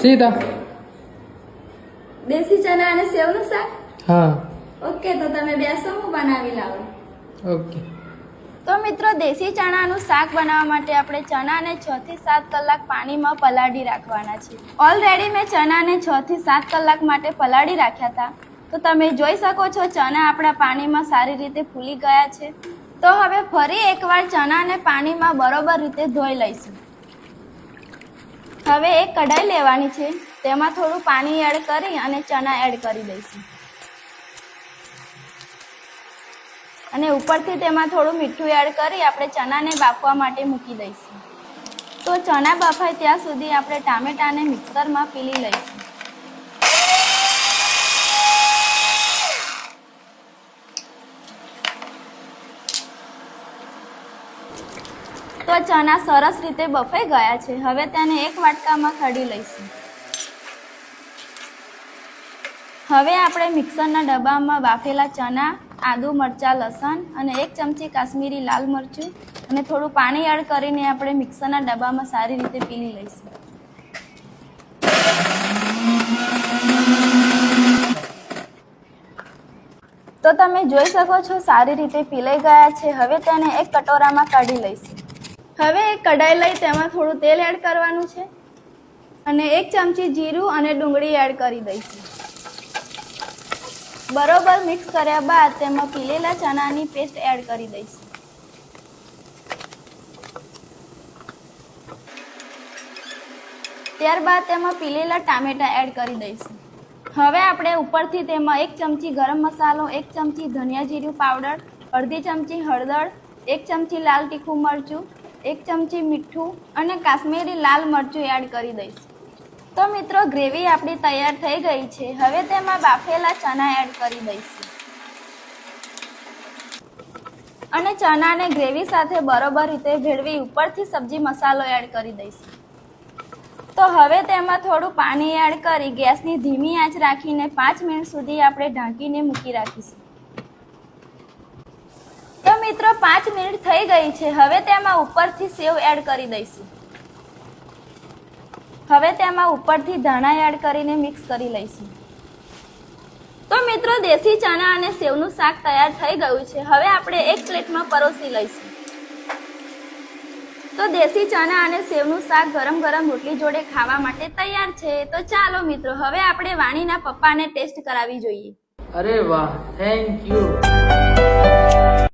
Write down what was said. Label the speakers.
Speaker 1: सीधा
Speaker 2: દેશી ચણા અને સેવનું શાક.
Speaker 1: हाँ
Speaker 2: ઓકે, તો તમે બેસો, હું બનાવી લાવું.
Speaker 1: ओके।
Speaker 2: તો મિત્રો, દેશી ચણાનું શાક બનાવવા માટે આપણે ચણાને 6 થી 7 કલાક પાણીમાં પલાળી રાખવાના છે. ઓલરેડી મેં ચણાને 6 થી 7 કલાક માટે પલાળી રાખ્યા હતા. તો તમે જોઈ શકો છો ચણા આપણા પાણીમાં સારી રીતે ફૂલી ગયા છે. તો હવે ફરી એકવાર ચણાને પાણીમાં બરોબર રીતે ધોઈ લઈશું. હવે એક કઢાઈ લેવાની છે, તેમાં થોડું પાણી એડ કરી અને ચણા એડ કરી દઈશું. અને ઉપરથી તેમાં થોડું મીઠું એડ કરી આપણે ચણાને બાફવા માટે મૂકી દઈશું. તો ચણા બફાય ત્યાં સુધી આપણે ટામેટાને મિક્સરમાં પીલી લઈશું. તો ચણા સરસ રીતે બફાઈ ગયા છે. હવે તેને એક વાટકામાં કાઢી લઈશું. હવે આપણે મિક્સરના ડબ્બામાં બાફેલા ચણા, આદુ, મરચાં, લસણ અને 1 ચમચી કાશ્મીરી લાલ મરચું અને થોડું પાણી એડ કરીને આપણે મિક્સરના ડબ્બામાં સારી રીતે પીલી લઈશું. તો તમે જોઈ શકો છો સારી રીતે પીલાઈ ગયા છે. હવે તેને એક કટોરામાં કાઢી લઈશું. હવે એક કઢાઈ લઈ તેમાં થોડું તેલ એડ કરવાનું છે અને 1 ચમચી જીરું અને ડુંગળી એડ કરી દઈશું. બરોબર મિક્સ કર્યા બાદ તેમાં પીલેલા ચણાની પેસ્ટ એડ કરી દઈશું. ત્યારબાદ તેમાં પીલેલા ટામેટા એડ કરી દઈશું. હવે આપણે ઉપરથી તેમાં 1 ચમચી ગરમ મસાલો, 1 ચમચી ધનિયા જીરું પાવડર, અડધી ચમચી હળદર, 1 ચમચી લાલ તીખું મરચું, 1 ચમચી મીઠું અને કાશ્મીરી લાલ મરચું એડ કરી દઈશું. તો મિત્રો, ગ્રેવી આપણી તૈયાર થઈ ગઈ છે. હવે તેમાં બાફેલા ચણા એડ કરી દઈશું અને ચણાને ગ્રેવી સાથે બરોબર રીતે ભેળવી ઉપરથી સબ્જી મસાલો એડ કરી દઈશું. તો હવે તેમાં થોડું પાણી એડ કરી ગેસની ધીમી આંચ રાખીને 5 મિનિટ સુધી આપણે ઢાંકીને મૂકી રાખીશું. તો મિત્રો, 5 મિનિટ થઈ ગઈ છે. હવે તેમાં ઉપરથી સેવ એડ કરી દઈશું. હવે તેમાં ઉપરથી ધાણા એડ કરીને મિક્સ કરી લઈશું. તો મિત્રો, દેશી ચણા અને સેવનું શાક તૈયાર થઈ ગયું છે. હવે આપણે એક પ્લેટમાં પરોસી લઈશું. તો દેશી ચણા અને સેવનું શાક ગરમ ગરમ રોટલી જોડે ખાવા માટે તૈયાર છે. તો ચાલો મિત્રો, હવે આપણે વાણીના પપ્પાને ટેસ્ટ કરાવી જોઈએ.
Speaker 1: अरे वाह, थैंक यू।